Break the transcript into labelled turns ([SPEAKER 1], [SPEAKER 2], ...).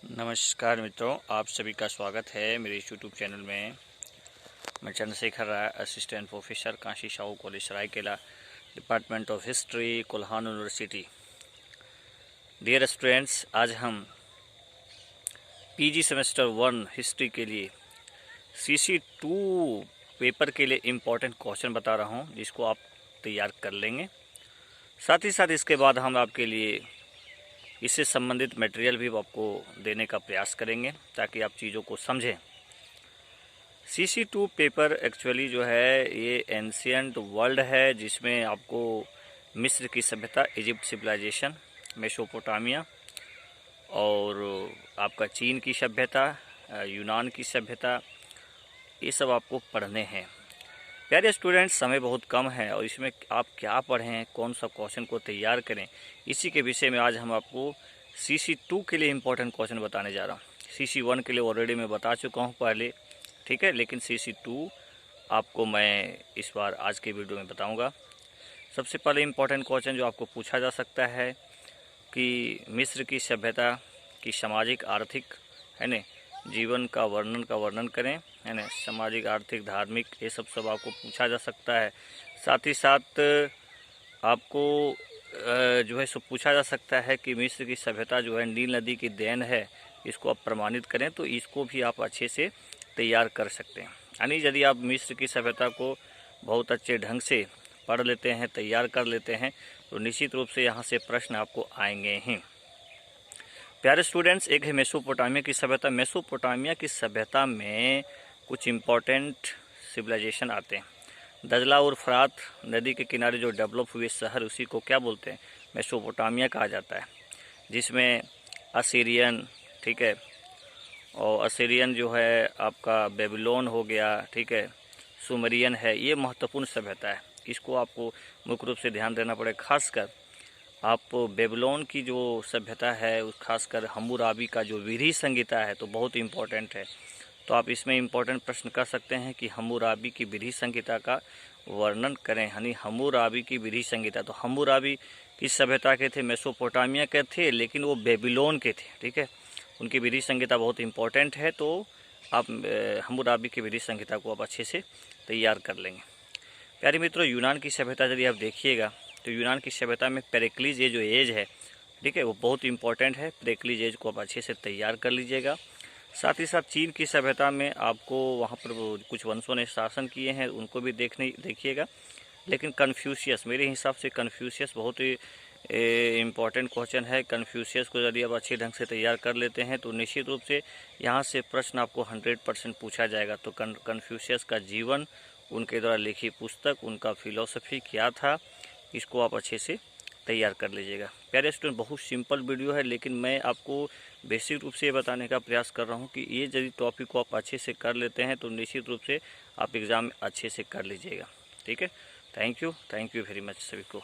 [SPEAKER 1] नमस्कार मित्रों, आप सभी का स्वागत है मेरे यूट्यूब चैनल में। मैं Chandrashekhar Rai, assistant professor, Kashi Sahu college Saraikela, department of history, Kolhan university. Dear students, आज हम पीजी सेमेस्टर 1 हिस्ट्री के लिए CC2 पेपर के लिए इम्पोर्टेंट क्वेश्चन बता रहा हूँ, जिसको आप तैयार कर लेंगे। साथ ही साथ इसके बाद हम आपके लिए इससे संबंधित मटेरियल भी आपको देने का प्रयास करेंगे ताकि आप चीज़ों को समझें। CC2 पेपर एक्चुअली जो है ये एंशियंट वर्ल्ड है, जिसमें आपको मिस्र की सभ्यता, इजिप्ट सिविलाइजेशन, मेसोपोटामिया और आपका चीन की सभ्यता, यूनान की सभ्यता, ये सब आपको पढ़ने हैं। प्यारे स्टूडेंट्स, समय बहुत कम है और इसमें आप क्या पढ़ें, कौन सा क्वेश्चन को तैयार करें, इसी के विषय में आज हम आपको CC2 के लिए इम्पोर्टेंट क्वेश्चन बताने जा रहा हूँ। CC1 के लिए ऑलरेडी मैं बता चुका हूँ पहले, ठीक है, लेकिन CC2 आपको मैं इस बार आज के वीडियो में बताऊँगा। सबसे पहले इम्पोर्टेंट क्वेश्चन जो आपको पूछा जा सकता है कि मिस्र की सभ्यता की सामाजिक आर्थिक है न जीवन का वर्णन करें, है ना, सामाजिक आर्थिक धार्मिक ये सब आपको पूछा जा सकता है। साथ ही साथ आपको जो है सो पूछा जा सकता है कि मिस्र की सभ्यता जो है नील नदी की देन है, इसको आप प्रमाणित करें, तो इसको भी आप अच्छे से तैयार कर सकते हैं। यानी यदि आप मिस्र की सभ्यता को बहुत अच्छे ढंग से पढ़ लेते हैं, तैयार कर लेते हैं, तो निश्चित रूप से यहाँ से प्रश्न आपको आएंगे ही। प्यारे स्टूडेंट्स, एक है मेसोपोटामिया की सभ्यता। मेसोपोटामिया की सभ्यता में कुछ इम्पोर्टेंट सिविलाइजेशन आते हैं। दजला और फरात नदी के किनारे जो डेवलप हुए शहर, उसी को क्या बोलते हैं, मेसोपोटामिया कहा जाता है, जिसमें असीरियन, ठीक है, और असीरियन जो है आपका बेबीलोन हो गया, ठीक है, सुमेरियन है, ये महत्वपूर्ण सभ्यता है। इसको आपको मुख्य रूप से ध्यान देना पड़ेगा। खासकर आप बेबीलोन की जो सभ्यता है, उस खासकर हम्मुराबी का जो विधि संहिता है, तो बहुत इम्पोर्टेंट है। तो आप इसमें इम्पोर्टेंट प्रश्न कर सकते हैं कि हम्मुराबी की विधि संहिता का वर्णन करें। यानी हम्मुराबी की विधि संहिता, तो हम्मुराबी किस सभ्यता के थे, मेसोपोटामिया के थे, लेकिन वो बेबीलोन के थे, ठीक है। उनकी विधि संहिता बहुत इम्पोर्टेंट है, तो आप हम्मुराबी की विधि संहिता को आप अच्छे से तैयार कर लेंगे। प्यारे मित्रों, यूनान की सभ्यता यदि आप देखिएगा तो यूनान की सभ्यता में पेरिक्लिस ये जो एज है, ठीक है, वो बहुत इंपॉर्टेंट है। पेरिक्लिस एज को आप अच्छे से तैयार कर लीजिएगा। साथ ही साथ चीन की सभ्यता में आपको वहाँ पर कुछ वंशों ने शासन किए हैं, उनको भी देखिएगा। लेकिन कन्फ्यूशियस, मेरे हिसाब से कन्फ्यूशियस बहुत ही इम्पॉर्टेंट क्वेश्चन है। कन्फ्यूशियस को यदि आप अच्छे ढंग से तैयार कर लेते हैं तो निश्चित रूप से यहाँ से प्रश्न आपको 100% पूछा जाएगा। तो कन्फ्यूशियस का जीवन, उनके द्वारा लिखी पुस्तक, उनका फिलॉसफी क्या था, इसको आप अच्छे से तैयार कर लीजिएगा। प्यारे स्टूडेंट, बहुत सिंपल वीडियो है, लेकिन मैं आपको बेसिक रूप से ये बताने का प्रयास कर रहा हूँ कि ये यदि टॉपिक को आप अच्छे से कर लेते हैं तो निश्चित रूप से आप एग्ज़ाम अच्छे से कर लीजिएगा, ठीक है। थैंक यू वेरी मच सभी को।